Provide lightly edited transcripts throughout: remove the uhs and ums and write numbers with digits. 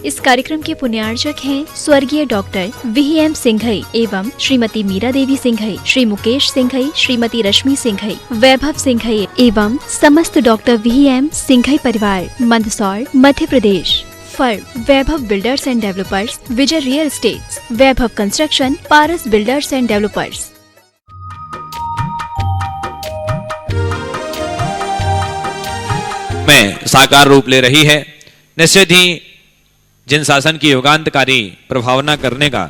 इस कार्यक्रम के पुण्यार्चक हैं स्वर्गीय डॉक्टर VM सिंघई एवं श्रीमती मीरा देवी सिंघई, श्री मुकेश सिंघई, श्रीमती रश्मि सिंघई, वैभव सिंघई एवं समस्त डॉक्टर VM सिंघई परिवार, Mandsaur, Madhya Pradesh. Firm Vaibhav Builders and Developers, Vijay Real Estates, Vaibhav Construction, Paras Builders and Developers. में साकार रूप ले रही है। निश्चित ही जिन शासन की युगांतकारी प्रभावना करने का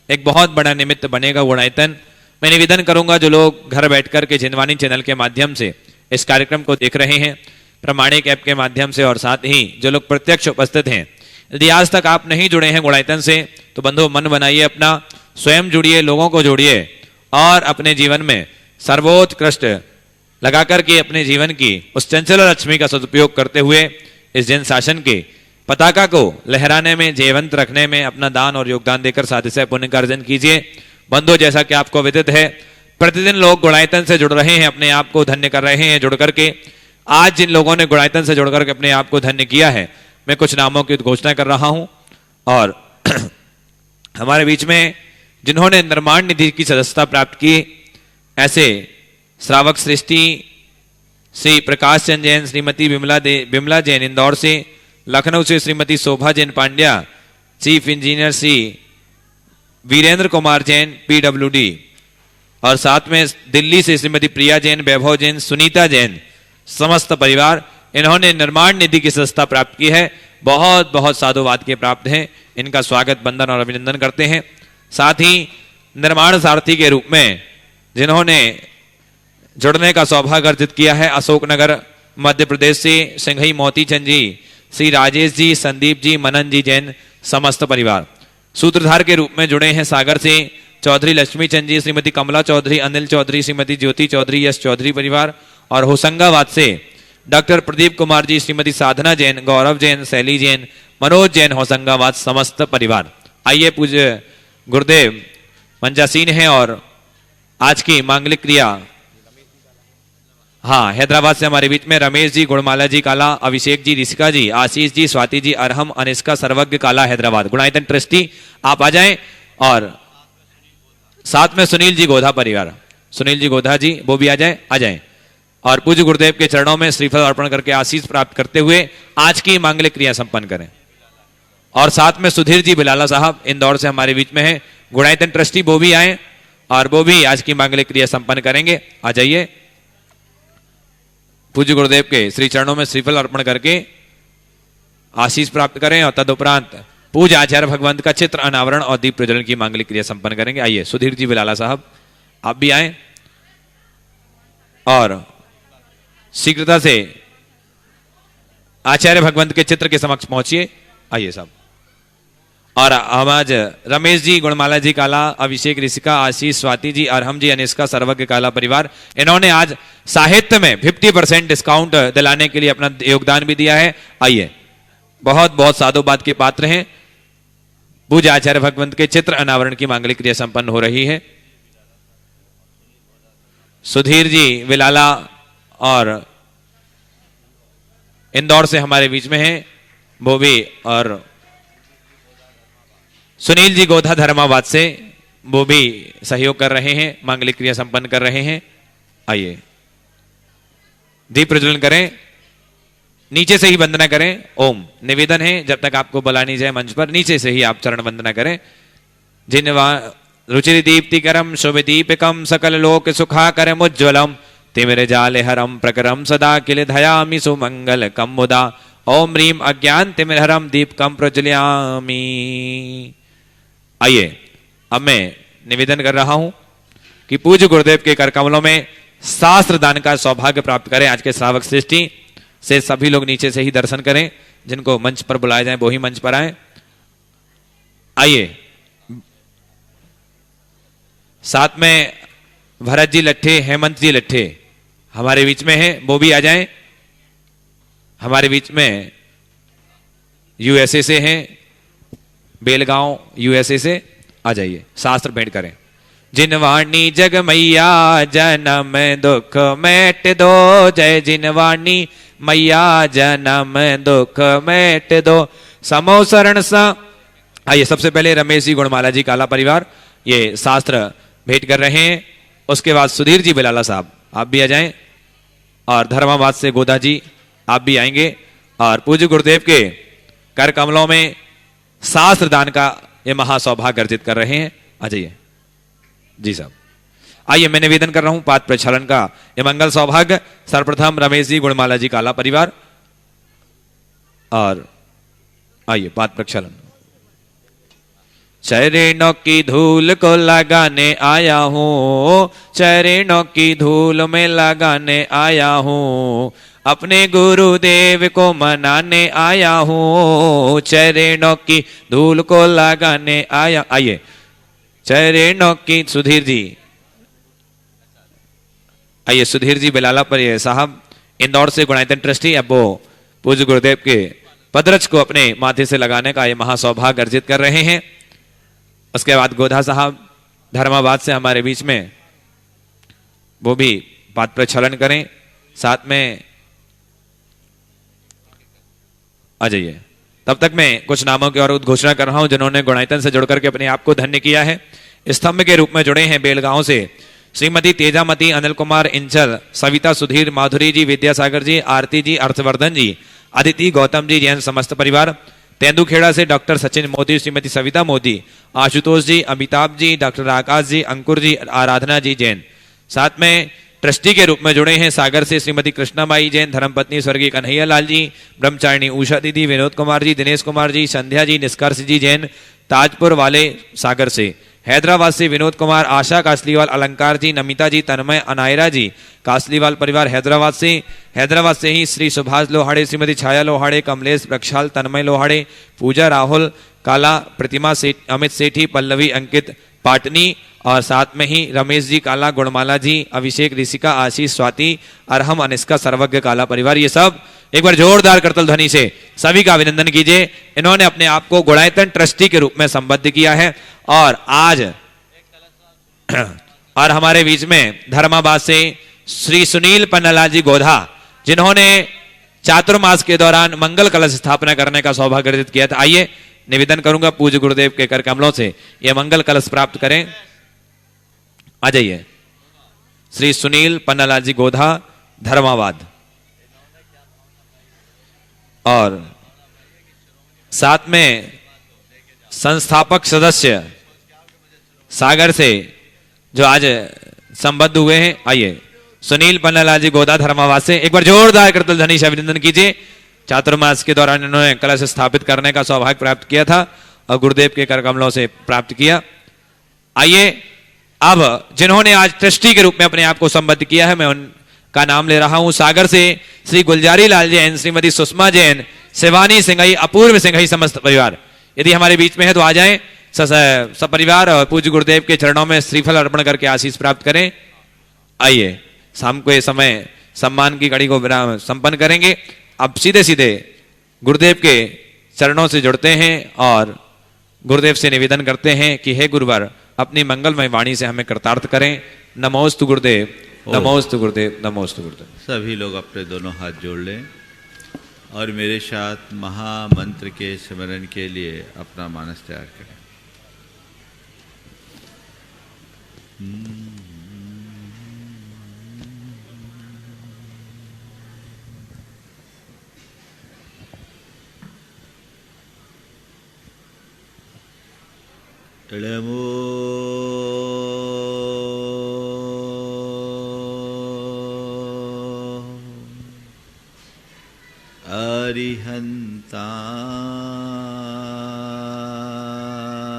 एक बहुत बड़ा निमित्त बनेगा गुणायतन। मैं निवेदन करूंगा जो लोग घर बैठकर के जिनवाणी चैनल के माध्यम से इस कार्यक्रम को देख रहे हैं, प्रमाणिक ऐप के माध्यम से, और साथ ही जो लोग प्रत्यक्ष उपस्थित हैं, यदि आज तक आप नहीं जुड़े हैं गुणायतन से तो बंधु मन बनाइए अपना, स्वयं जुड़िए, लोगों को जोड़िए और अपने जीवन में सर्वोत्कृष्ट लगाकर के अपने जीवन की उस चंचल लक्ष्मी का सदुपयोग करते हुए इस जन शासन के पताका को लहराने में, जीवंत रखने में अपना दान और योगदान देकर साधिशय पुण्य का अर्जन कीजिए। बंधु, जैसा कि आपको विदित है, प्रतिदिन लोग गुणायतन से जुड़ रहे हैं, अपने आप को धन्य कर रहे हैं जुड़ करके। आज जिन लोगों ने गुणायतन से जुड़ करके अपने आप को धन्य किया है, मैं कुछ नामों की घोषणा कर रहा हूं। और हमारे बीच में जिन्होंने निर्माण निधि की सदस्यता प्राप्त की, ऐसे श्रावक सृष्टि श्री प्रकाश चंद जैन, श्रीमती बिमला जैन इंदौर से, लखनऊ से Shrimati Shobha Jain Pandya, chief engineer Shri Virendra Kumar Jain PWD, और साथ में दिल्ली से श्रीमती प्रिया जैन, वैभव जैन, सुनीता जैन, समस्त परिवार, इन्होंने निर्माण निधि की सदस्यता प्राप्त की है। बहुत बहुत साधुवाद के प्राप्त हैं, इनका स्वागत, वंदन और अभिनंदन करते हैं। साथ ही निर्माण सारथी के रूप में जिन्होंने जुड़ने का सौभाग्य अर्जित किया है, अशोकनगर मध्य प्रदेश से सिंघई मोती चंद जी, श्री राजेश जी, संदीप जी, मनन जी जैन, समस्त परिवार। सूत्रधार के रूप में जुड़े हैं सागर से चौधरी लक्ष्मी चंद जी, श्रीमती कमला चौधरी, अनिल चौधरी, श्रीमती ज्योति चौधरी, यश चौधरी परिवार, और होशंगाबाद से डॉक्टर प्रदीप कुमार जी, श्रीमती साधना जैन, गौरव जैन, शैली जैन, मनोज जैन, होशंगाबाद, समस्त परिवार। आइए पूज्य गुरुदेव मंचासीन हैं और आज की मांगलिक क्रिया, हाँ, हैदराबाद से हमारे बीच में रमेश जी, गुणमाला जी काला, अभिषेक जी, ऋषिका जी, आशीष जी, स्वाति जी, अरहम, अनिष्का, सर्वज्ञ काला, हैदराबाद, गुणायतन ट्रस्टी, आप आ जाएं। और साथ में सुनील जी गोधा परिवार, सुनील जी गोधा जी, वो भी आ जाएं। और पूज्य गुरुदेव के चरणों में श्रीफल अर्पण करके आशीष प्राप्त करते हुए आज की मांगलिक क्रिया संपन्न करें। और साथ में सुधीर जी बिलाला साहब इंदौर से हमारे बीच में है, गुणायतन ट्रस्टी, वो भी आए और वो भी आज की मांगलिक क्रिया संपन्न करेंगे। आ जाइए, पूज्य गुरुदेव के श्री चरणों में श्रीफल अर्पण करके आशीष प्राप्त करें और तदुपरांत पूज्य आचार्य भगवंत का चित्र अनावरण और दीप प्रज्वलन की मांगलिक क्रिया संपन्न करेंगे। आइए सुधीर जी बिलाला साहब, आप भी आए और शीघ्रता से आचार्य भगवंत के चित्र के समक्ष पहुंचिए। आइए साहब। और हम आज रमेश जी, गुणमाला जी काला, अभिषेक, ऋषिका, आशीष, स्वाति जी, अरहम जी, अनिष्का, सर्वज्ञ काला परिवार, इन्होंने आज साहित्य में 50% डिस्काउंट दिलाने के लिए अपना योगदान भी दिया है। आइए, बहुत बहुत साधुवाद के पात्र हैं। पूज्य आचार्य भगवंत के चित्र अनावरण की मांगलिक क्रिया संपन्न हो रही है। सुधीर जी विलाला और इंदौर से हमारे बीच में हैं, वो भी, और सुनील जी गोधा धर्माबाद से, वो भी सहयोग कर रहे हैं, मांगलिक क्रिया संपन्न कर रहे हैं। आइए दीप प्रज्वलन करें, नीचे से ही वंदना करें। ओम निवेदन है, जब तक आपको बुला नहीं जाए मंच पर, नीचे से ही आप चरण वंदना करें। जिन्वा रुचिर दीप्तिकरम शुभ दीपिकम सकल लोक सुखाकरम उज्ज्वलम तिमिर जाले हरम प्रकरम सदा किल धयामि सुमंगल कम मुदा ओम ह्रीम अज्ञान तिमिरहरम दीपकम प्रज्वलयामि। आइए, अब मैं निवेदन कर रहा हूं कि पूज्य गुरुदेव के कर कमलों में शास्त्र दान का सौभाग्य प्राप्त करें। आज के श्रावक सृष्टि से सभी लोग नीचे से ही दर्शन करें, जिनको मंच पर बुलाए जाए वो ही मंच पर आए। आइए, साथ में भरत जी लट्ठे, हेमंत जी लट्ठे हमारे बीच में हैं, वो भी आ जाएं। हमारे बीच में USA से हैं, बेलगांव USA से, आ जाइए, शास्त्र भेंट करें। जिनवाणी जग मैया जन्म दुख मेट दो, जय जिनवाणी मैया जन्म दुख मेट दो। समोसरण स। आइए सबसे पहले रमेश जी गुणमाला जी काला परिवार ये शास्त्र भेंट कर रहे हैं। उसके बाद सुधीर जी बिलाला साहब आप भी आ जाएं, और धर्माबाद से गोदा जी आप भी आएंगे, और पूज्य गुरुदेव के कर कमलों में शास्त्र दान का ये महासौभाग्य अर्जित कर रहे हैं। आ जाइए जी साहब। आइए मैं निवेदन कर रहा हूं पाद प्रक्षालन का ये मंगल सौभाग्य सर्वप्रथम रमेश जी गुणमाला जी काला परिवार, और आइए पाद प्रक्षालन। चरणों की धूल को लगाने आया हूँ, चरणों की धूल में लगाने आया हूँ, अपने गुरुदेव को मनाने आया हूँ, चरणों की धूल को लगाने आया। आइए चरणों की सुधीर जी, आइए सुधीर जी बिलाला पर ये साहब इंदौर से गुणायतन ट्रस्टी, अब वो पूज्य गुरुदेव के पदरज को अपने माथे से लगाने का ये महासौभाग्य अर्जित कर रहे हैं। उसके बाद गोधा साहब धर्माबाद से हमारे बीच में, वो भी पाद प्रक्षालन करें। साथ में आ जाइए। तब तक मैं कुछ नामों की और उद्घोषणा कर रहा हूं जिन्होंने गुणायतन से जुड़कर के अपने आप को धन्य किया है। स्तंभ के रूप में जुड़े हैं बेलगांव से श्रीमती तेजामती, अनिल कुमार इंचल, सविता सुधीर, माधुरी जी, विद्यासागर जी, आरती जी, अर्थवर्धन जी, अदिति, गौतम जी, जैन समस्त परिवार। तेंदुखेड़ा से डॉक्टर सचिन मोदी, श्रीमती सविता मोदी, आशुतोष जी, अमिताभ जी, डॉक्टर आकाश जी, अंकुर जी, आराधना जी जैन। साथ में ट्रस्टी के रूप में जुड़े हैं सागर से श्रीमती कृष्णाबाई जैन, धर्मपत्नी स्वर्गीय कन्हैया लाल जी, ब्रह्मचारिणी उषा दीदी, विनोद कुमार जी, दिनेश कुमार जी, संध्या जी, निष्कर्ष जी जैन, ताजपुर वाले सागर से। हैदराबाद से विनोद कुमार, आशा कासलीवाल, अलंकार जी, नमिता जी, तन्मय, अनायरा जी, कासलीवाल परिवार हैदराबाद से ही श्री सुभाष लोहाड़े, श्रीमती छाया लोहाड़े, कमलेश प्रक्षाल, तन्मय लोहाड़े, पूजा राहुल काला, प्रतिमा सेठ, अमित सेठी, पल्लवी अंकित पाटनी, और साथ में ही रमेश जी काला, गुणमाला जी, अभिषेक, ऋषिका, आशीष, स्वाति, अरहम, अनिष्का, सर्वज्ञ काला परिवार। ये सब एक बार जोरदार करतल ध्वनि से सभी का अभिनंदन कीजिए। इन्होंने अपने आप को गुणायतन ट्रस्टी के रूप में संबद्ध किया है। और आज और हमारे बीच में धर्माबाद से श्री सुनील पन्नालाल जी गोधा, जिन्होंने चातुर्मास के दौरान मंगल कलश स्थापना करने का सौभाग्य अर्जित किया था। आइए निवेदन करूंगा पूज्य गुरुदेव के कर कमलों से यह मंगल कलश प्राप्त करें। आ जाइए श्री सुनील पन्नालाल जी गोधा धर्माबाद, और साथ में संस्थापक सदस्य सागर से जो आज संबद्ध हुए हैं। आइए सुनील पन्नालाल जी गोदा धर्मावाद से एक बार जोरदार करतल ध्वनि से अभिनंदन कीजिए। चातुर्मास के दौरान इन्होंने कलश स्थापित करने का सौभाग्य प्राप्त किया था और गुरुदेव के कर कमलों से प्राप्त किया। आइए अब जिन्होंने आज ट्रस्टी के रूप में अपने आप को संबद्ध किया है, मैं उनका नाम ले रहा हूं। सागर से श्री गुलजारी लाल जैन, श्रीमती सुषमा जैन, शिवानी सिंघई, अपूर्व सिंघई समस्त परिवार। यदि हमारे बीच में है तो आ जाएं सब परिवार और पूज्य गुरुदेव के चरणों में श्रीफल अर्पण करके आशीष प्राप्त करें। आइए शाम को ये समय सम्मान की घड़ी को संपन्न करेंगे। अब सीधे सीधे गुरुदेव के चरणों से जुड़ते हैं और गुरुदेव से निवेदन करते हैं कि हे गुरुवर अपनी मंगलमय वाणी से हमें कृतार्थ करें। नमोस्तु गुरुदेव, नमोस्तु गुरुदेव, नमोस्तु गुरुदेव। सभी लोग अपने दोनों हाथ जोड़ लें और मेरे साथ महामंत्र के स्मरण के लिए अपना मानस तैयार करें। नमो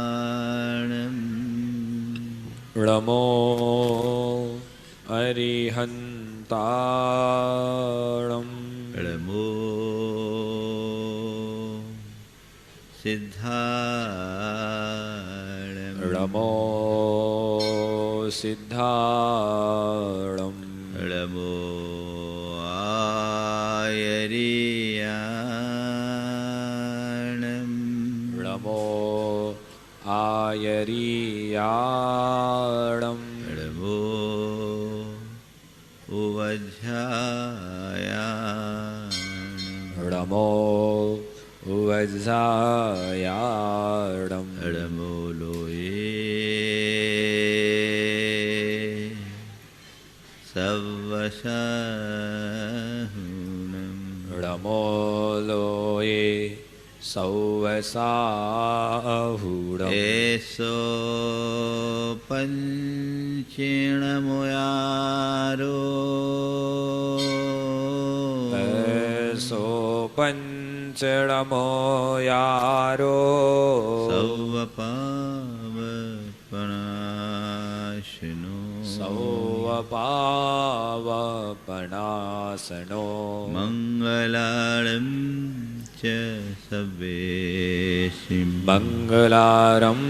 अरिहन्ताणम् नमो अरिहन्ताणम् नमो सिद्धाणम् नमो सिद्धाणम् नमो आयर्याणम् नमो आयर्याणम् नमो उवध्यायाणम् नमो वज्रायाडं अडमोलो सवसाहुनं रमोलोये सौवसाहुडम् एसो पंचेणमुयारो सो पंचडमो यारो सौवपावपनाशिनो सौवपावपनासनो मंगलाळं च सवेशिं मंगलारं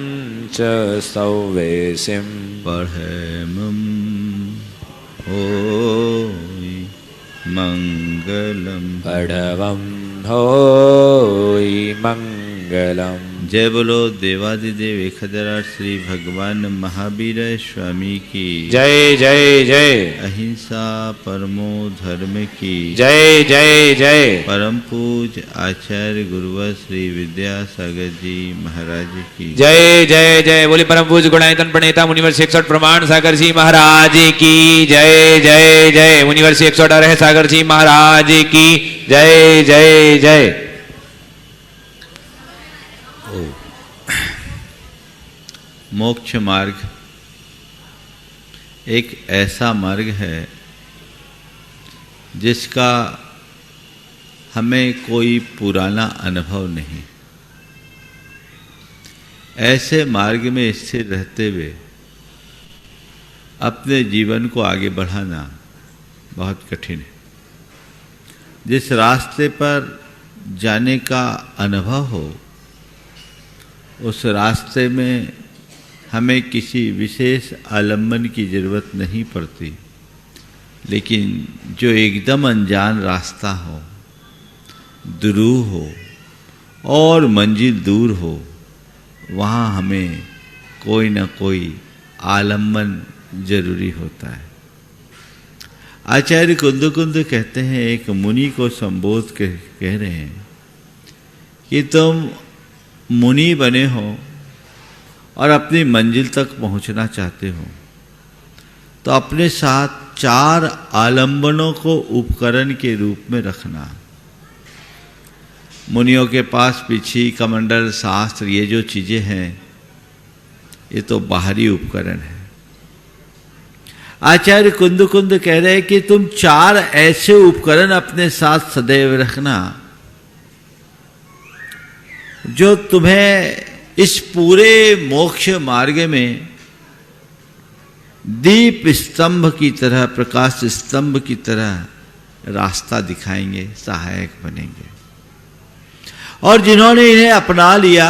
च सौवेशिं पढ़मं होय मंगलम पढ़वं होय मंगलम। जय बोलो देवादिदेव 1008 श्री भगवान महावीर स्वामी की जय जय जय। अहिंसा परमो धर्म की जय जय जय। परम पूज आचार्य गुरुवर श्री विद्यासागर जी महाराज की जय जय जय। बोले परम पूज गुणायतन प्रणेता मुनिवर 161 प्रमाण सागर जी महाराज की जय जय जय। मुनिवर 161 रहे सागर जी महाराज की जय जय जय। मोक्ष मार्ग एक ऐसा मार्ग है जिसका हमें कोई पुराना अनुभव नहीं। ऐसे मार्ग में स्थिर रहते हुए अपने जीवन को आगे बढ़ाना बहुत कठिन है। जिस रास्ते पर जाने का अनुभव हो उस रास्ते में हमें किसी विशेष आलम्बन की जरूरत नहीं पड़ती, लेकिन जो एकदम अनजान रास्ता हो, दुरूह हो और मंजिल दूर हो, वहाँ हमें कोई न कोई आलम्बन जरूरी होता है। आचार्य कुंद कहते हैं, एक मुनि को संबोध कह रहे हैं कि तुम मुनि बने हो और अपनी मंजिल तक पहुंचना चाहते हो तो अपने साथ 4 आलंबनों को उपकरण के रूप में रखना। मुनियों के पास पीछी कमंडल शास्त्र ये जो चीजें हैं ये तो बाहरी उपकरण है। आचार्य कुंद कह रहे हैं कि तुम 4 ऐसे उपकरण अपने साथ सदैव रखना जो तुम्हें इस पूरे मोक्ष मार्ग में दीप स्तंभ की तरह, प्रकाश स्तंभ की तरह रास्ता दिखाएंगे, सहायक बनेंगे। और जिन्होंने इन्हें अपना लिया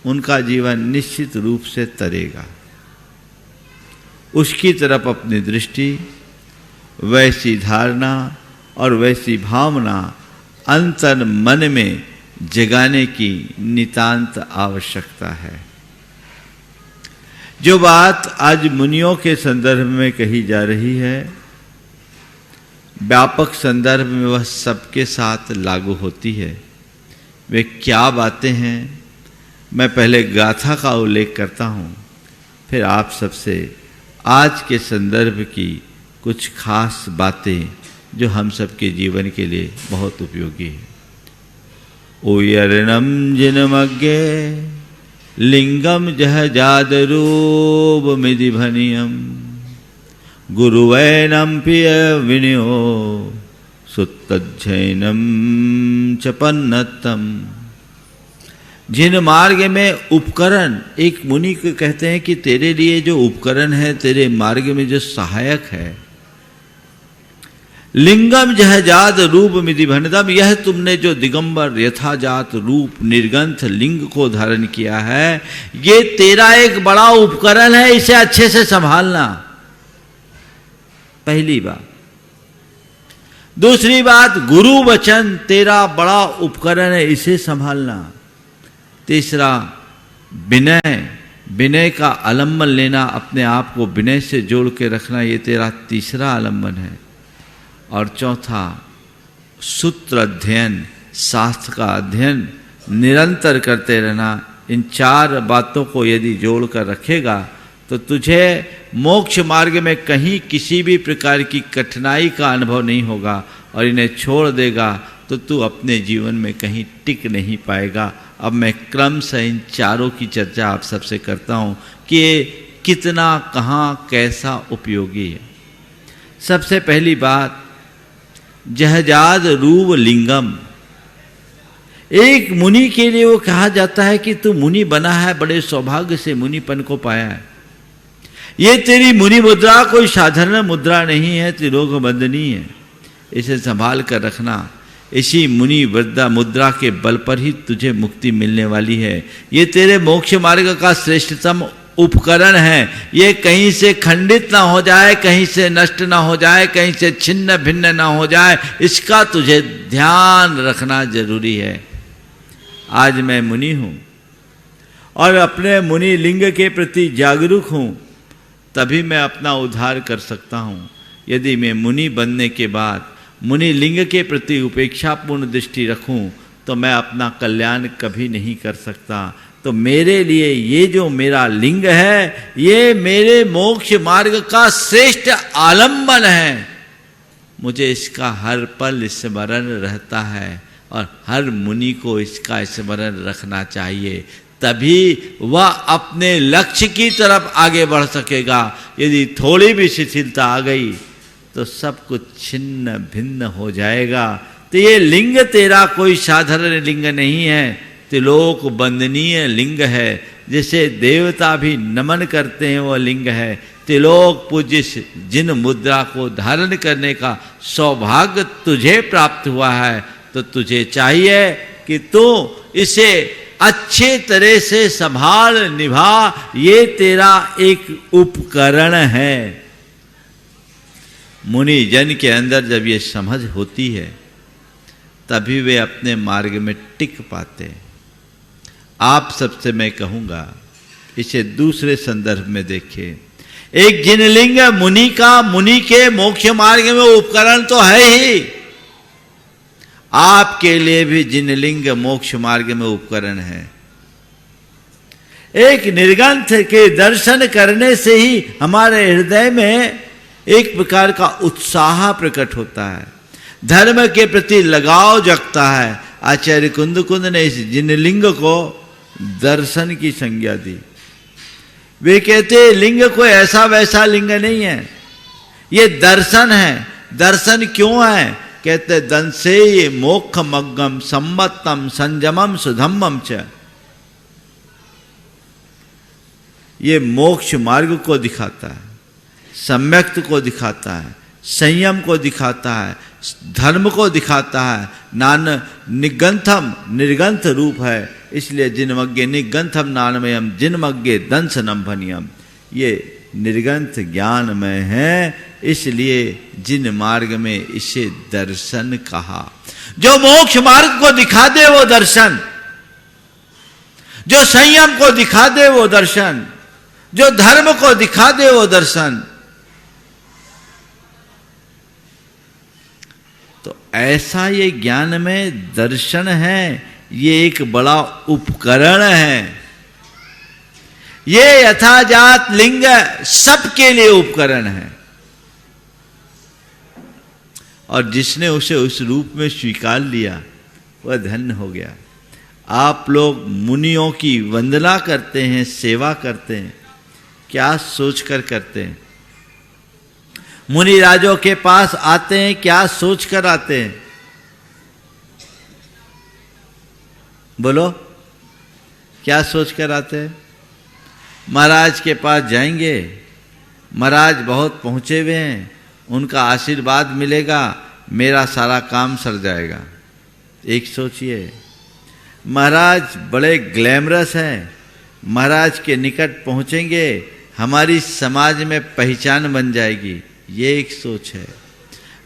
उनका जीवन निश्चित रूप से तरेगा। उसकी तरफ अपनी दृष्टि, वैसी धारणा और वैसी भावना अंतर मन में जगाने की नितांत आवश्यकता है। जो बात आज मुनियों के संदर्भ में कही जा रही है, व्यापक संदर्भ में वह सबके साथ लागू होती है। वे क्या बातें हैं, मैं पहले गाथा का उल्लेख करता हूँ, फिर आप सबसे आज के संदर्भ की कुछ खास बातें जो हम सबके जीवन के लिए बहुत उपयोगी है। उयर्णम जिनमज्ञे लिंगम जहजाद रूप मिधि भनियम गुरुवैनम पिय विनयो सुत्तज्जैनम चपन्नतम। जिन मार्ग में उपकरण, एक मुनि को कहते हैं कि तेरे लिए जो उपकरण है, तेरे मार्ग में जो सहायक है, लिंगम जहजात रूप मिधि भनदम, यह तुमने जो दिगंबर यथाजात रूप निर्गंथ लिंग को धारण किया है, ये तेरा एक बड़ा उपकरण है, इसे अच्छे से संभालना। पहली बात। दूसरी बात, गुरु वचन तेरा बड़ा उपकरण है, इसे संभालना। तीसरा, विनय, विनय का आलम्बन लेना, अपने आप को विनय से जोड़ के रखना, ये तेरा तीसरा आलम्बन है। और चौथा, सूत्र अध्ययन, शास्त्र का अध्ययन निरंतर करते रहना, इन 4 बातों को यदि जोड़ कर रखेगा तो तुझे मोक्ष मार्ग में कहीं किसी भी प्रकार की कठिनाई का अनुभव नहीं होगा, और इन्हें छोड़ देगा तो तू अपने जीवन में कहीं टिक नहीं पाएगा। अब मैं क्रमशः इन 4 की चर्चा आप सबसे करता हूँ कि ये कितना कहाँ कैसा उपयोगी है। सबसे पहली बात, जहजाद रूप लिंगम। एक मुनि के लिए वो कहा जाता है कि तू मुनि बना है, बड़े सौभाग्य से मुनिपन को पाया है। ये तेरी मुनि मुद्रा कोई साधारण मुद्रा नहीं है, त्रिलोक वंदनीय है, इसे संभाल कर रखना। इसी मुनि वृद्धा मुद्रा के बल पर ही तुझे मुक्ति मिलने वाली है। ये तेरे मोक्ष मार्ग का श्रेष्ठतम उपकरण है। ये कहीं से खंडित ना हो जाए, कहीं से नष्ट ना हो जाए, कहीं से छिन्न भिन्न ना हो जाए, इसका तुझे ध्यान रखना जरूरी है। आज मैं मुनि हूं और अपने मुनि लिंग के प्रति जागरूक हूं, तभी मैं अपना उद्धार कर सकता हूं। यदि मैं मुनि बनने के बाद मुनि लिंग के प्रति उपेक्षापूर्ण दृष्टि रखूं तो मैं अपना कल्याण कभी नहीं कर सकता। तो मेरे लिए ये जो मेरा लिंग है, ये मेरे मोक्ष मार्ग का श्रेष्ठ आलंबन है। मुझे इसका हर पल स्मरण रहता है और हर मुनि को इसका स्मरण रखना चाहिए, तभी वह अपने लक्ष्य की तरफ आगे बढ़ सकेगा। यदि थोड़ी भी शिथिलता आ गई तो सब कुछ छिन्न भिन्न हो जाएगा। तो ये लिंग तेरा कोई साधारण लिंग नहीं है, त्रिलोक वंदनीय लिंग है, जिसे देवता भी नमन करते हैं वह लिंग है। त्रिलोक पूज्य जिन मुद्रा को धारण करने का सौभाग्य तुझे प्राप्त हुआ है, तो तुझे चाहिए कि तू इसे अच्छे तरह से संभाल निभा। ये तेरा एक उपकरण है। मुनि जन के अंदर जब ये समझ होती है तभी वे अपने मार्ग में टिक पाते हैं। आप सबसे मैं कहूंगा इसे दूसरे संदर्भ में देखिए। एक जिनलिंग मुनि का मुनि के मोक्ष मार्ग में उपकरण तो है ही, आपके लिए भी जिनलिंग मोक्ष मार्ग में उपकरण है। एक निर्गंथ के दर्शन करने से ही हमारे हृदय में एक प्रकार का उत्साह प्रकट होता है, धर्म के प्रति लगाव जगता है। आचार्य कुंद ने इस जिनलिंग को दर्शन की संज्ञा दी। वे कहते लिंग कोई ऐसा वैसा लिंग नहीं है, ये दर्शन है। दर्शन क्यों है? कहते दंसे ये मोक्ष मग्गम सम्मतम संयमम सुधम्मम च। ये मोक्ष मार्ग को दिखाता है, सम्यक्त को दिखाता है, संयम को दिखाता है, धर्म को दिखाता है। नान निगंथम निर्गंथ रूप है, इसलिए जिनमग्गे निगंथम नानमयम जिनमग्गे दंसनम भनियम। ये निर्गंथ ज्ञान में है, इसलिए जिन मार्ग में इसे दर्शन कहा। जो मोक्ष मार्ग को दिखा दे वो दर्शन, जो संयम को दिखा दे वो दर्शन, जो धर्म को दिखा दे वो दर्शन। तो ऐसा ये ज्ञान में दर्शन है, ये एक बड़ा उपकरण है। ये यथाजात लिंग सबके लिए उपकरण है, और जिसने उसे उस रूप में स्वीकार लिया वह धन्य हो गया। आप लोग मुनियों की वंदना करते हैं, सेवा करते हैं, क्या सोचकर करते हैं? मुनि राजों के पास आते हैं, क्या सोचकर आते हैं? बोलो, क्या सोचकर आते हैं? महाराज के पास जाएंगे, महाराज बहुत पहुंचे हुए हैं, उनका आशीर्वाद मिलेगा, मेरा सारा काम सर जाएगा। एक सोचिए, महाराज बड़े ग्लैमरस हैं, महाराज के निकट पहुंचेंगे, हमारी समाज में पहचान बन जाएगी, ये एक सोच है।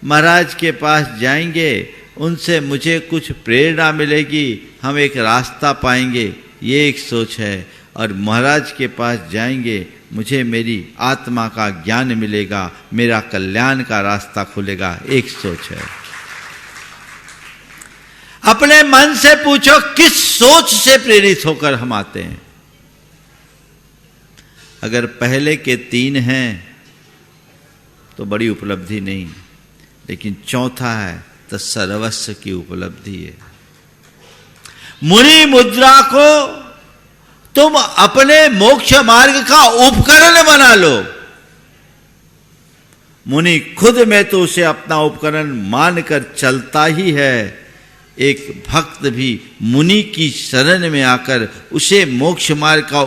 महाराज के पास जाएंगे, उनसे मुझे कुछ प्रेरणा मिलेगी, हम एक रास्ता पाएंगे, ये एक सोच है। और महाराज के पास जाएंगे, मुझे मेरी आत्मा का ज्ञान मिलेगा, मेरा कल्याण का रास्ता खुलेगा, एक सोच है। अपने मन से पूछो किस सोच से प्रेरित होकर हम आते हैं। अगर पहले के 3 हैं तो बड़ी उपलब्धि नहीं, लेकिन चौथा है तो सर्वस्व की उपलब्धि है। मुनि मुद्रा को तुम अपने मोक्ष मार्ग का उपकरण बना लो। मुनि खुद में तो उसे अपना उपकरण मानकर चलता ही है। एक भक्त भी मुनि की शरण में आकर उसे मोक्ष मार्ग का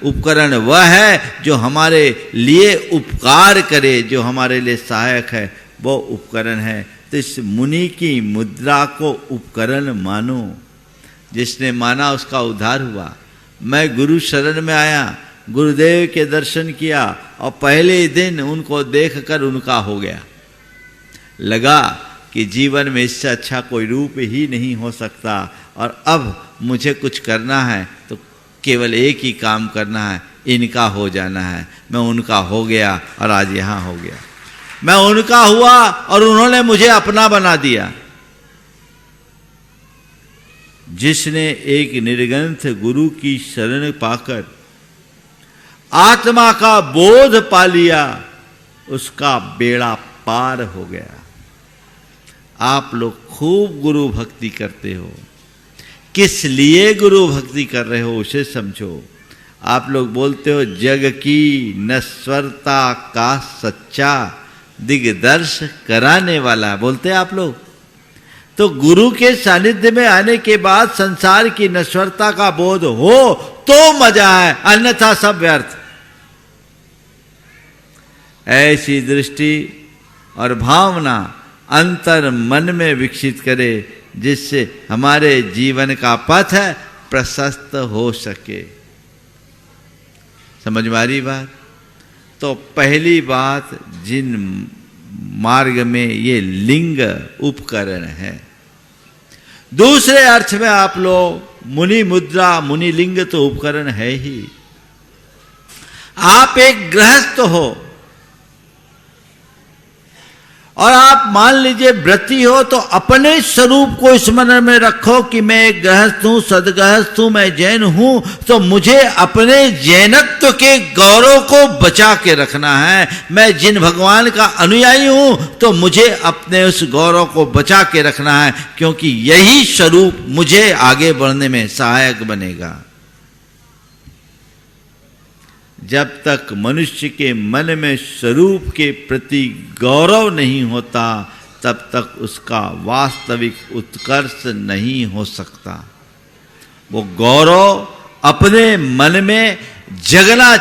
उपकरण वह है जो हमारे लिए उपकार करे, जो हमारे लिए सहायक है, वो उपकरण है। तो इस मुनि की मुद्रा को उपकरण मानो। जिसने माना उसका उद्धार हुआ। मैं गुरु शरण में आया, गुरुदेव के दर्शन किया और पहले ही दिन उनको देखकर उनका हो गया। लगा कि जीवन में इससे अच्छा कोई रूप ही नहीं हो सकता और अब मुझे कुछ करना है तो केवल एक ही काम करना है, इनका हो जाना है। मैं उनका हो गया और आज यहाँ हो गया। मैं उनका हुआ और उन्होंने मुझे अपना बना दिया। जिसने एक निर्ग्रंथ गुरु की शरण पाकर आत्मा का बोध पा लिया, उसका बेड़ा पार हो गया। आप लोग खूब गुरु भक्ति करते हो, किस लिए गुरु भक्ति कर रहे हो उसे समझो। आप लोग बोलते हो जग की नश्वरता का सच्चा दिग्दर्श कराने वाला, बोलते हैं आप लोग। तो गुरु के सानिध्य में आने के बाद संसार की नश्वरता का बोध हो तो मजा है, अन्यथा सब व्यर्थ। ऐसी दृष्टि और भावना अंतर मन में विकसित करे जिससे हमारे जीवन का पथ प्रशस्त हो सके। समझ में आ रही बात? तो पहली बात, जिन मार्ग में ये लिंग उपकरण है। दूसरे अर्थ में आप लोग मुनि मुद्रा, मुनि लिंग तो उपकरण है ही। आप एक गृहस्थ हो और आप मान लीजिए व्रती हो, तो अपने स्वरूप को स्मरण में रखो कि मैं एक गृहस्थ हूं, सदगृहस्थ हूं, मैं जैन हूं, तो मुझे अपने जैनत्व के गौरव को बचा के रखना है। मैं जिन भगवान का अनुयायी हूं तो मुझे अपने उस गौरव को बचा के रखना है, क्योंकि यही स्वरूप मुझे आगे बढ़ने में सहायक बनेगा। जब तक मनुष्य के मन में स्वरूप के प्रति गौरव नहीं होता, तब तक उसका वास्तविक उत्कर्ष नहीं हो सकता। वो गौरव अपने मन में जगाना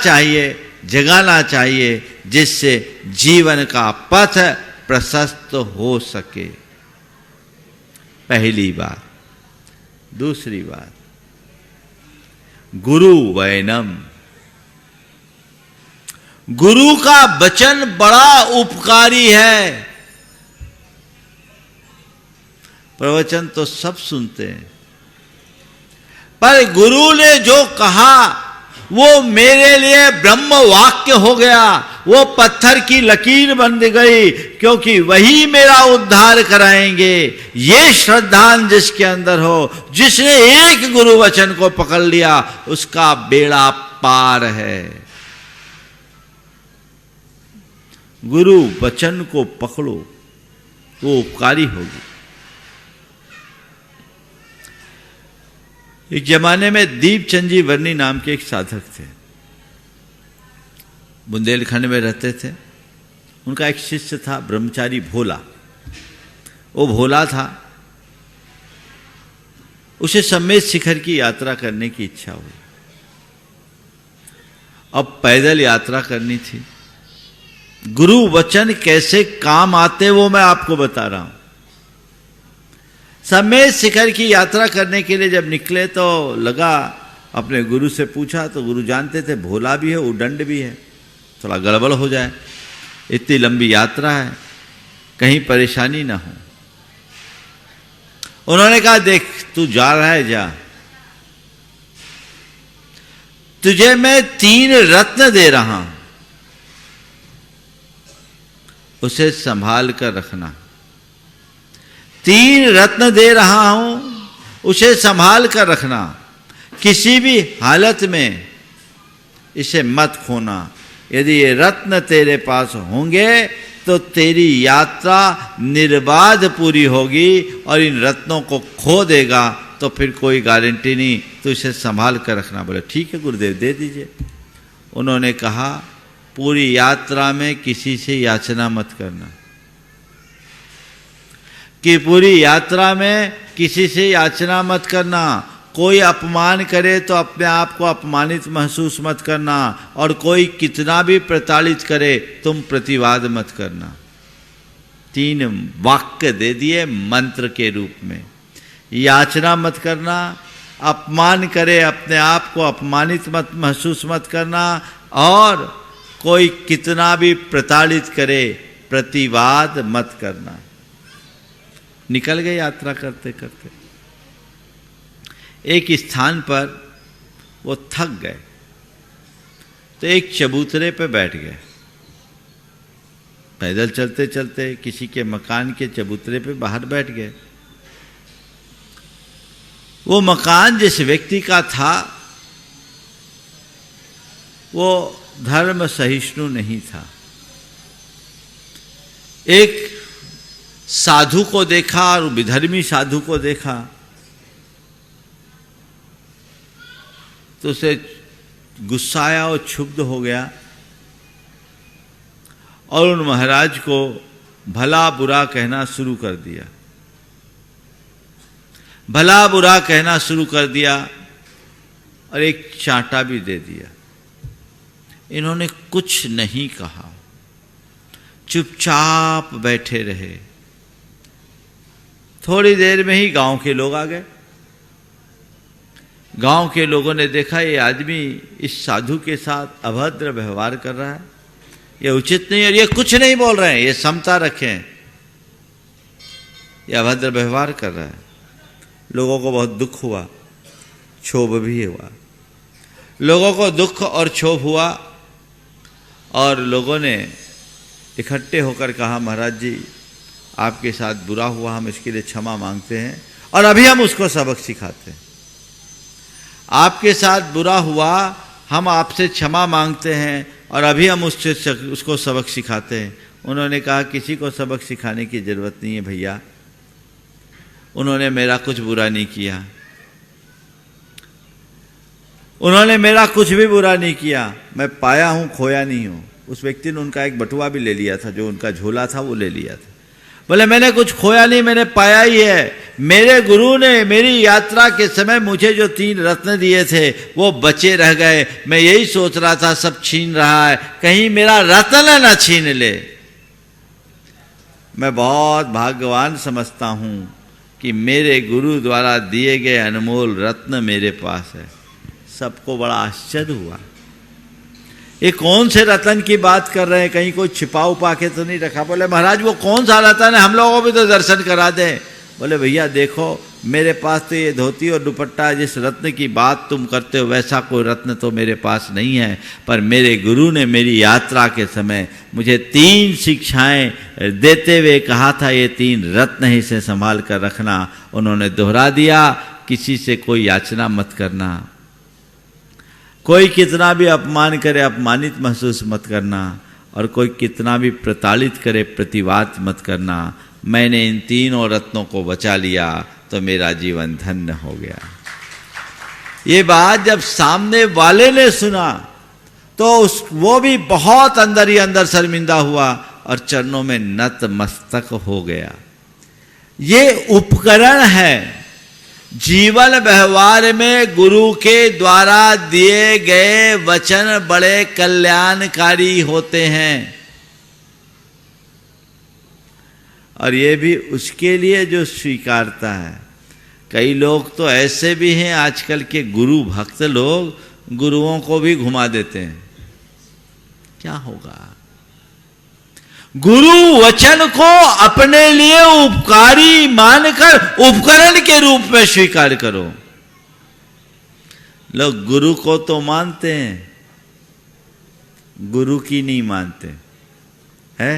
चाहिए, जिससे जीवन का पथ प्रशस्त हो सके। पहली बात। दूसरी बात, गुरु वैनम। गुरु का वचन बड़ा उपकारी है। प्रवचन तो सब सुनते हैं, पर गुरु ने जो कहा वो मेरे लिए ब्रह्म वाक्य हो गया, वो पत्थर की लकीर बन गई, क्योंकि वही मेरा उद्धार कराएंगे। ये श्रद्धान जिसके अंदर हो, जिसने एक गुरु वचन को पकड़ लिया, उसका बेड़ा पार है। गुरु वचन को पकड़ो तो उपकारी होगी। एक जमाने में दीपचंद जी वर्णी नाम के एक साधक थे, बुंदेलखंड में रहते थे। उनका एक शिष्य था ब्रह्मचारी भोला। वो भोला था, उसे सम्मेद शिखर की यात्रा करने की इच्छा हुई। अब पैदल यात्रा करनी थी। गुरु वचन कैसे काम आते वो मैं आपको बता रहा हूं। सम्मेद शिखर की यात्रा करने के लिए जब निकले तो लगा, अपने गुरु से पूछा तो गुरु जानते थे भोला भी है, उदंड भी है, थोड़ा गड़बड़ हो जाए, इतनी लंबी यात्रा है, कहीं परेशानी ना हो। उन्होंने कहा देख तू जा रहा है, जा, तुझे मैं 3 रत्न दे रहा हूं, उसे संभाल कर रखना। 3 रत्न दे रहा हूं, उसे संभाल कर रखना, किसी भी हालत में इसे मत खोना। यदि ये रत्न तेरे पास होंगे तो तेरी यात्रा निर्बाध पूरी होगी, और इन रत्नों को खो देगा तो फिर कोई गारंटी नहीं, तो इसे संभाल कर रखना। बोले ठीक है गुरुदेव, दे दीजिए। उन्होंने कहा पूरी यात्रा में किसी से याचना मत करना, कि पूरी यात्रा में किसी से याचना मत करना। कोई अपमान करे तो अपने आप को अपमानित महसूस मत करना, और कोई कितना भी प्रताड़ित करे तुम प्रतिवाद मत करना। 3 वाक्य दे दिए मंत्र के रूप में। याचना मत करना, अपमान करे अपने आप को अपमानित मत महसूस मत करना, और कोई कितना भी प्रताड़ित करे प्रतिवाद मत करना। निकल गए यात्रा करते करते। एक स्थान पर वो थक गए तो एक चबूतरे पे बैठ गए। पैदल चलते चलते किसी के मकान के चबूतरे पे बाहर बैठ गए। वो मकान जिस व्यक्ति का था वो धर्म सहिष्णु नहीं था। एक साधु को देखा और विधर्मी साधु को देखा तो उसे गुस्सा आया और क्षुब्ध हो गया, और उन महाराज को भला बुरा कहना शुरू कर दिया। भला बुरा कहना शुरू कर दिया और एक चांटा भी दे दिया। इन्होंने कुछ नहीं कहा, चुपचाप बैठे रहे। थोड़ी देर में ही गांव के लोग आ गए। गांव के लोगों ने देखा ये आदमी इस साधु के साथ अभद्र व्यवहार कर रहा है, ये उचित नहीं, और ये कुछ नहीं बोल रहे हैं, ये समता रखें, ये अभद्र व्यवहार कर रहा है। लोगों को बहुत दुख हुआ, क्षोभ भी हुआ। लोगों को दुख और क्षोभ हुआ, और लोगों ने इकट्ठे होकर कहा महाराज जी आपके साथ बुरा हुआ, हम इसके लिए क्षमा मांगते हैं, और अभी हम उसको सबक सिखाते हैं। आपके साथ बुरा हुआ, हम आपसे क्षमा मांगते हैं, और अभी हम उसको सबक सिखाते हैं। उन्होंने कहा किसी को सबक सिखाने की जरूरत नहीं है भैया, उन्होंने मेरा कुछ बुरा नहीं किया, उन्होंने मेरा कुछ भी बुरा नहीं किया, मैं पाया हूं, खोया नहीं हूं। उस व्यक्ति ने उनका एक बटुआ भी ले लिया था, जो उनका झोला था वो ले लिया था। बोले मैंने कुछ खोया नहीं, मैंने पाया ही है। मेरे गुरु ने मेरी यात्रा के समय मुझे जो 3 रत्न दिए थे वो बचे रह गए। मैं यही सोच रहा था सब छीन रहा है, कहीं मेरा रत्न न छीन ले। मैं बहुत भाग्यवान समझता हूं कि मेरे गुरु द्वारा दिए गए अनमोल रत्न मेरे पास है। सबको बड़ा आश्चर्य हुआ, ये कौन से रतन की बात कर रहे हैं, कहीं कोई छिपा उपा के तो नहीं रखा। बोले महाराज वो कौन सा रतन है, हम लोगों को भी तो दर्शन करा दें। बोले भैया देखो मेरे पास तो ये धोती और दुपट्टा, जिस रत्न की बात तुम करते हो वैसा कोई रत्न तो मेरे पास नहीं है, पर मेरे गुरु ने मेरी यात्रा के समय मुझे 3 शिक्षाएं देते हुए कहा था ये 3 रत्न ही से संभाल कर रखना। उन्होंने दोहरा दिया किसी से कोई याचना मत करना, कोई कितना भी अपमान करे अपमानित महसूस मत करना, और कोई कितना भी प्रताड़ित करे प्रतिवाद मत करना। मैंने इन 3 रत्नों को बचा लिया तो मेरा जीवन धन्य हो गया। ये बात जब सामने वाले ने सुना तो वो भी बहुत अंदर ही अंदर शर्मिंदा हुआ और चरणों में नतमस्तक हो गया। ये उपकरण है, जीवन व्यवहार में गुरु के द्वारा दिए गए वचन बड़े कल्याणकारी होते हैं, और ये भी उसके लिए जो स्वीकारता है। कई लोग तो ऐसे भी हैं आजकल के गुरु भक्त लोग, गुरुओं को भी घुमा देते हैं। क्या होगा? गुरु वचन को अपने लिए उपकारी मानकर उपकरण के रूप में स्वीकार करो। लोग गुरु को तो मानते हैं, गुरु की नहीं मानते है।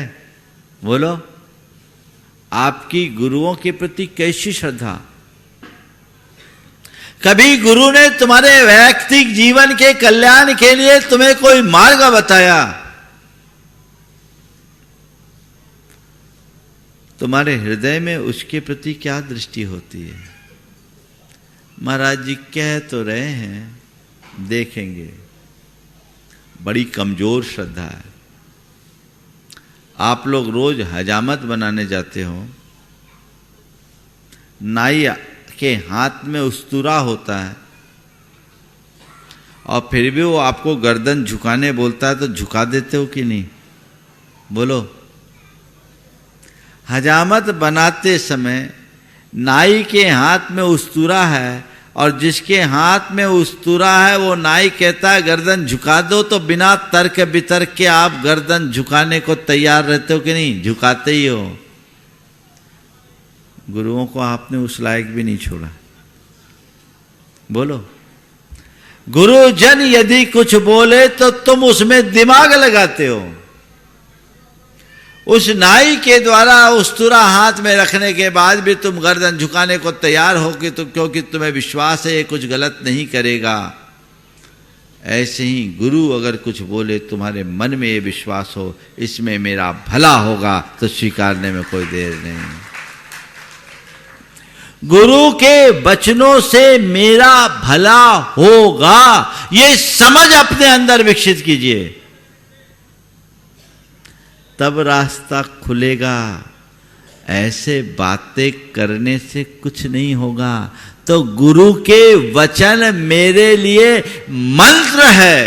बोलो, आपकी गुरुओं के प्रति कैसी श्रद्धा? कभी गुरु ने तुम्हारे वैयक्तिक जीवन के कल्याण के लिए तुम्हें कोई मार्ग बताया? तुम्हारे हृदय में उसके प्रति क्या दृष्टि होती है? महाराज जी कह तो रहे हैं, देखेंगे। बड़ी कमजोर श्रद्धा है। आप लोग रोज हजामत बनाने जाते हो, नाई के हाथ में उस्तुरा होता है और फिर भी वो आपको गर्दन झुकाने बोलता है तो झुका देते हो कि नहीं? बोलो। हजामत बनाते समय नाई के हाथ में उस्तुरा है और जिसके हाथ में उस्तुरा है वो नाई कहता है गर्दन झुका दो, तो बिना तर्क बितर्क के आप गर्दन झुकाने को तैयार रहते हो कि नहीं? झुकाते ही हो। गुरुओं को आपने उस लायक भी नहीं छोड़ा। बोलो। गुरुजन यदि कुछ बोले तो तुम उसमें दिमाग लगाते हो। उस नाई के द्वारा उस्तुरा हाथ में रखने के बाद भी तुम गर्दन झुकाने को तैयार हो कि क्योंकि तुम्हें विश्वास है ये कुछ गलत नहीं करेगा। ऐसे ही गुरु अगर कुछ बोले, तुम्हारे मन में ये विश्वास हो इसमें मेरा भला होगा, तो स्वीकारने में कोई देर नहीं। गुरु के वचनों से मेरा भला होगा, ये समझ अपने अंदर विकसित कीजिए, तब रास्ता खुलेगा। ऐसे बातें करने से कुछ नहीं होगा। तो गुरु के वचन मेरे लिए मंत्र है।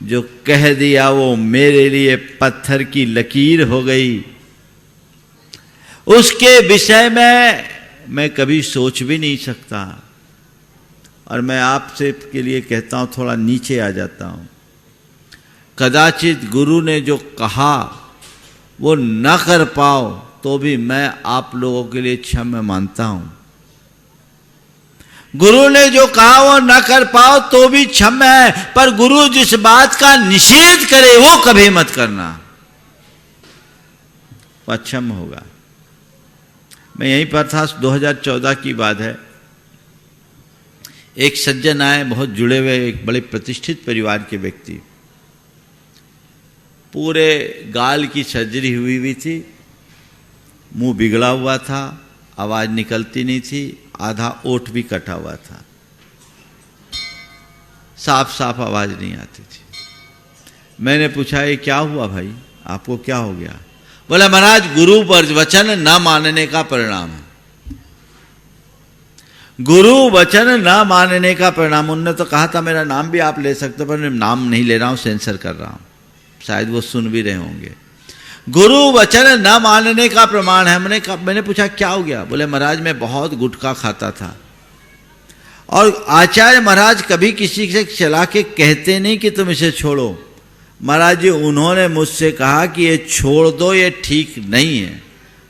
जो कह दिया वो मेरे लिए पत्थर की लकीर हो गई। उसके विषय में मैं कभी सोच भी नहीं सकता। और मैं आपसे के लिए कहता हूं, थोड़ा नीचे आ जाता हूं। कदाचित गुरु ने जो कहा वो न कर पाओ तो भी मैं आप लोगों के लिए क्षमा मानता हूं। गुरु ने जो कहा वो न कर पाओ तो भी क्षमा है, पर गुरु जिस बात का निषेध करे वो कभी मत करना, वह क्षमा होगा। मैं यहीं पर था, 2014 की बात है। एक सज्जन आए, बहुत जुड़े हुए, एक बड़े प्रतिष्ठित परिवार के व्यक्ति। पूरे गाल की सर्जरी हुई थी, मुंह बिगड़ा हुआ था, आवाज निकलती नहीं थी, आधा ओठ भी कटा हुआ था, साफ साफ आवाज नहीं आती थी। मैंने पूछा ये क्या हुआ भाई, आपको क्या हो गया? बोला महाराज गुरु पर वचन न मानने का परिणाम है। गुरु वचन न मानने का परिणाम। उन्होंने तो कहा था मेरा नाम भी आप ले सकते हो, पर मैं नाम नहीं ले रहा हूं, सेंसर कर रहा हूं, शायद वो सुन भी रहे होंगे। गुरु वचन न मानने का प्रमाण है। मैंने पूछा क्या हो गया? बोले महाराज मैं बहुत गुटखा खाता था और आचार्य महाराज कभी किसी से चला के कहते नहीं कि तुम इसे छोड़ो। महाराज जी उन्होंने मुझसे कहा कि ये छोड़ दो, ये ठीक नहीं है।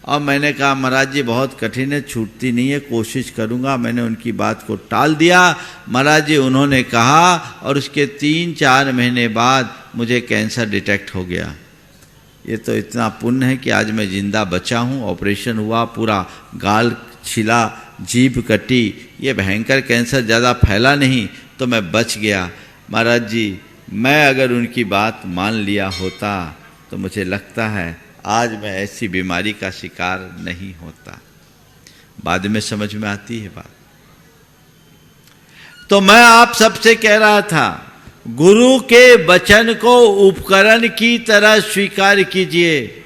और मैंने कहा महाराज जी बहुत कठिन है, छूटती नहीं है, कोशिश करूंगा। मैंने उनकी बात को टाल दिया। महाराज जी उन्होंने कहा और उसके 3-4 महीने बाद मुझे कैंसर डिटेक्ट हो गया। ये तो इतना पुण्य है कि आज मैं जिंदा बचा हूँ। ऑपरेशन हुआ, पूरा गाल छिला, जीभ कटी, ये भयंकर कैंसर ज़्यादा फैला नहीं तो मैं बच गया। महाराज जी मैं अगर उनकी बात मान लिया होता तो मुझे लगता है आज मैं ऐसी बीमारी का शिकार नहीं होता। बाद में समझ में आती है बात। तो मैं आप सबसे कह रहा था गुरु के वचन को उपकरण की तरह स्वीकार कीजिए।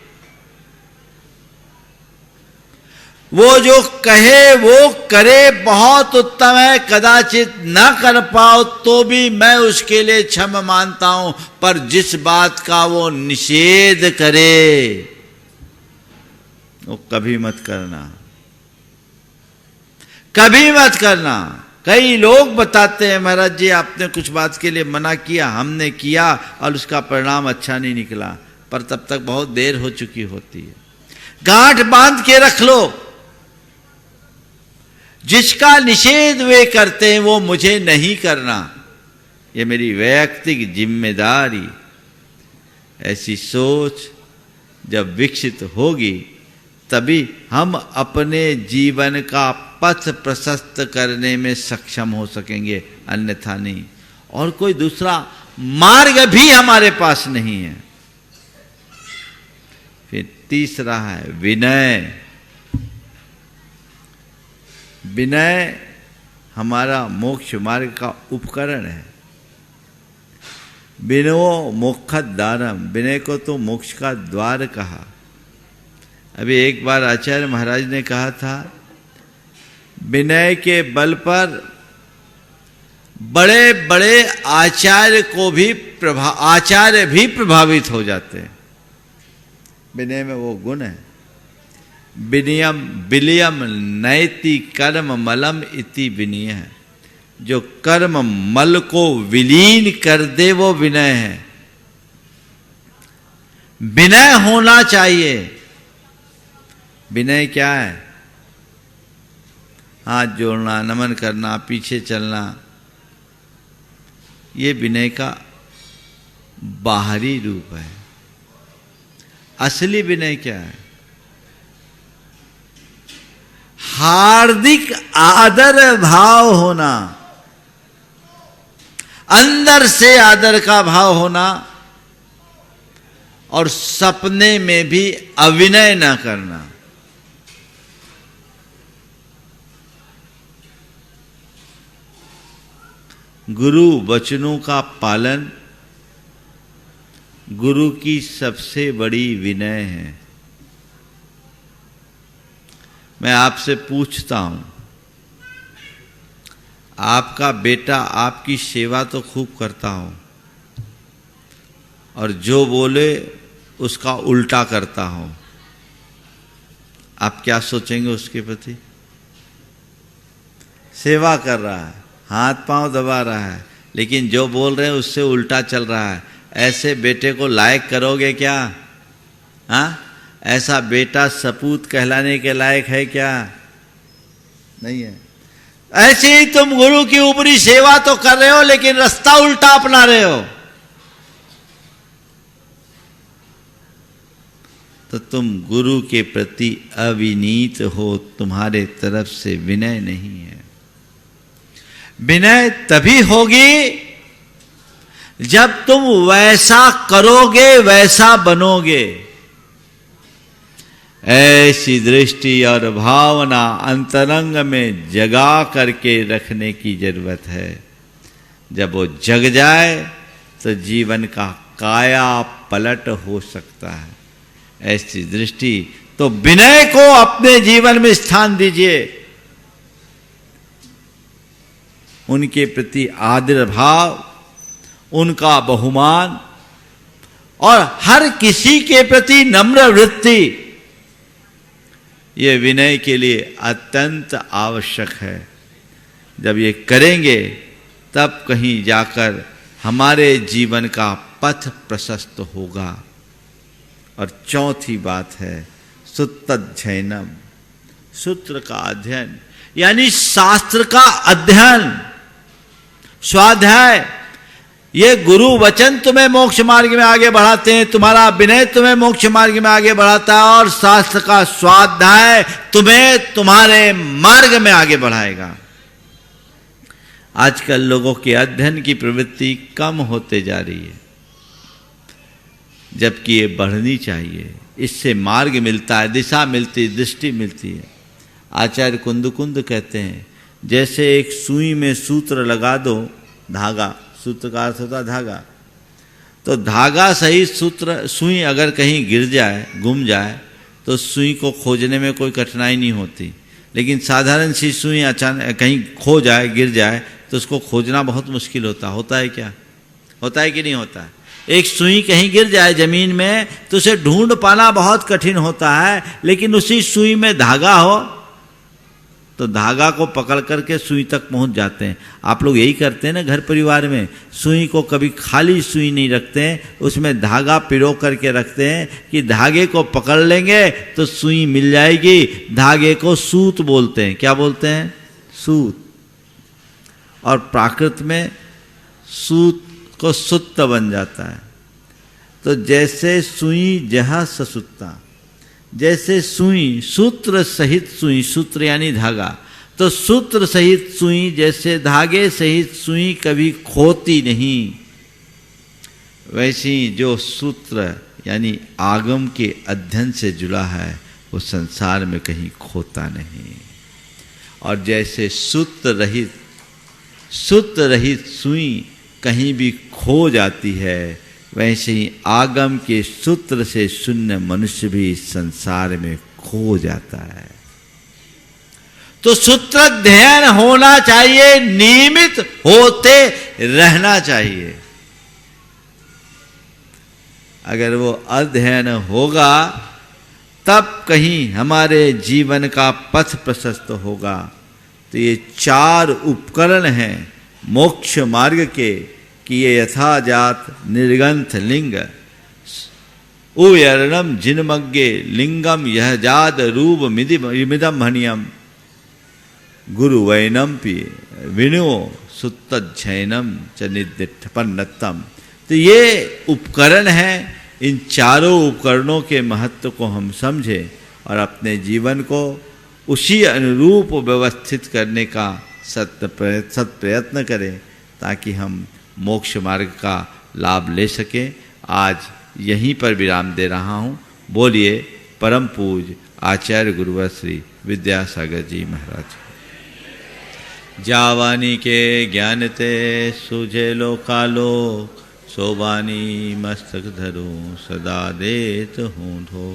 वो जो कहे वो करे, बहुत उत्तम है। कदाचित न कर पाओ तो भी मैं उसके लिए क्षमा मानता हूं, पर जिस बात का वो निषेध करे वो कभी मत करना, कभी मत करना। कई लोग बताते हैं महाराज जी आपने कुछ बात के लिए मना किया, हमने किया और उसका परिणाम अच्छा नहीं निकला, पर तब तक बहुत देर हो चुकी होती है। गांठ बांध के रख लो। जिसका निषेध वे करते हैं वो मुझे नहीं करना, ये मेरी वैयक्तिक जिम्मेदारी। ऐसी सोच जब विकसित होगी तभी हम अपने जीवन का पथ प्रशस्त करने में सक्षम हो सकेंगे, अन्यथा नहीं। और कोई दूसरा मार्ग भी हमारे पास नहीं है। फिर तीसरा है विनय। विनय हमारा मोक्ष मार्ग का उपकरण है। विनयो मोक्षद्वारम, विनय को तो मोक्ष का द्वार कहा। अभी एक बार आचार्य महाराज ने कहा था, विनय के बल पर बड़े बड़े आचार्य भी प्रभावित हो जाते हैं। विनय में वो गुण है। विनयम विलियम नैति कर्म मलम इति विनय है। जो कर्म मल को विलीन कर दे वो विनय है। विनय होना चाहिए। विनय क्या है? हाथ जोड़ना, नमन करना, पीछे चलना, ये विनय का बाहरी रूप है। असली विनय क्या है? हार्दिक आदर भाव होना, अंदर से आदर का भाव होना, और सपने में भी अविनय न करना। गुरु वचनों का पालन गुरु की सबसे बड़ी विनय है। मैं आपसे पूछता हूं, आपका बेटा आपकी सेवा तो खूब करता हो और जो बोले उसका उल्टा करता हो, आप क्या सोचेंगे उसके प्रति? सेवा कर रहा है, हाथ पांव दबा रहा है, लेकिन जो बोल रहे हैं उससे उल्टा चल रहा है। ऐसे बेटे को लायक करोगे क्या? हाँ, ऐसा बेटा सपूत कहलाने के लायक है क्या? नहीं है। ऐसे ही तुम गुरु की ऊपरी सेवा तो कर रहे हो, लेकिन रास्ता उल्टा अपना रहे हो, तो तुम गुरु के प्रति अविनीत हो, तुम्हारे तरफ से विनय नहीं है। विनय तभी होगी जब तुम वैसा करोगे, वैसा बनोगे। ऐसी दृष्टि और भावना अंतरंग में जगा करके रखने की जरूरत है। जब वो जग जाए तो जीवन का काया पलट हो सकता है। ऐसी दृष्टि, तो विनय को अपने जीवन में स्थान दीजिए। उनके प्रति आदर भाव, उनका बहुमान और हर किसी के प्रति नम्र वृत्ति, ये विनय के लिए अत्यंत आवश्यक है। जब ये करेंगे तब कहीं जाकर हमारे जीवन का पथ प्रशस्त होगा। और चौथी बात है सुत्तध्ययनम, सूत्र का अध्ययन, यानी शास्त्र का अध्ययन, स्वाध्याय। ये गुरु वचन तुम्हें मोक्ष मार्ग में आगे बढ़ाते हैं, तुम्हारा विनय तुम्हें मोक्ष मार्ग में आगे बढ़ाता है, और शास्त्र का स्वाध्याय तुम्हें तुम्हारे मार्ग में आगे बढ़ाएगा। आजकल लोगों के अध्ययन की प्रवृत्ति कम होते जा रही है, जबकि ये बढ़नी चाहिए। इससे मार्ग मिलता है, दिशा मिलती है, दृष्टि मिलती है। आचार्य कुंद कहते हैं, जैसे एक सुई में सूत्र लगा दो, धागा, सूत्र का अर्थ होता धागा, तो धागा सही सूत्र, सुई अगर कहीं गिर जाए, गुम जाए, तो सुई को खोजने में कोई कठिनाई नहीं होती। लेकिन साधारण सी सुई अचानक कहीं खो जाए, गिर जाए, तो उसको खोजना बहुत मुश्किल होता है क्या? होता है कि नहीं होता है? एक सुई कहीं गिर जाए जमीन में तो उसे ढूंढ पाना बहुत कठिन होता है, लेकिन उसी सुई में धागा हो तो धागा को पकड़ करके सुई तक पहुंच जाते हैं। आप लोग यही करते हैं ना घर परिवार में, सुई को कभी खाली सुई नहीं रखते हैं, उसमें धागा पिरो करके रखते हैं कि धागे को पकड़ लेंगे तो सुई मिल जाएगी। धागे को सूत बोलते हैं। क्या बोलते हैं? सूत। और प्राकृत में सूत को सुत्त बन जाता है। तो जैसे सुई जहा ससुत्ता, जैसे सुई, सूत्र सहित सुई, सूत्र यानी धागा, तो सूत्र सहित सुई, जैसे धागे सहित सुई कभी खोती नहीं, वैसे ही जो सूत्र यानी आगम के अध्ययन से जुड़ा है वो संसार में कहीं खोता नहीं। और जैसे सूत्र रहित सुई कहीं भी खो जाती है, वैसे ही आगम के सूत्र से शून्य मनुष्य भी इस संसार में खो जाता है। तो सूत्राध्ययन होना चाहिए, नियमित होते रहना चाहिए। अगर वो अध्ययन होगा तब कहीं हमारे जीवन का पथ प्रशस्त होगा। तो ये 4 उपकरण हैं मोक्ष मार्ग के कि ये यथाजात निर्गंथ लिंग, उयर्णम जिनमग्गे लिंगम यह जाद रूप मिदम हनियम गुरु वैनम्पि विनो सुत्तज्जैनम च निदिठपन्नतम। तो ये उपकरण हैं। इन चारों उपकरणों के महत्व को हम समझें और अपने जीवन को उसी अनुरूप व्यवस्थित करने का सत प्रयत्न करें ताकि हम मोक्ष मार्ग का लाभ ले सकें। आज यहीं पर विराम दे रहा हूँ। बोलिए परम पूज्य आचार्य गुरुवर श्री विद्यासागर जी महाराज। जावानी के ज्ञान ते सूझे लोकालोक, सोबानी मस्तक धरूं सदा देत हूँ धो।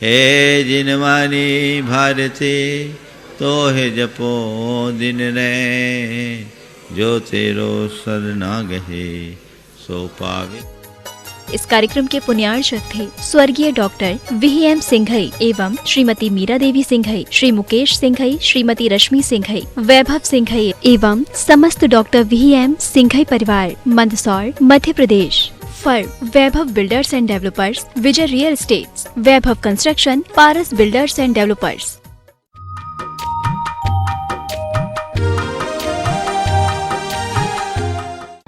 हे जिनवानी भारती तो हे जपो दिन रे, जो तेरो सरना गहे सो पावे। इस कार्यक्रम के पुण्यार्चक थे स्वर्गीय डॉक्टर VM सिंघई एवं श्रीमती मीरा देवी सिंघई, श्री मुकेश सिंघई, श्रीमती रश्मि सिंघई, वैभव सिंघई एवं समस्त डॉक्टर VM सिंघई परिवार, Mandsaur, Madhya Pradesh. Firm Vaibhav Builders and Developers, Vijay Real Estates, Vaibhav Construction, Paras Builders and developers.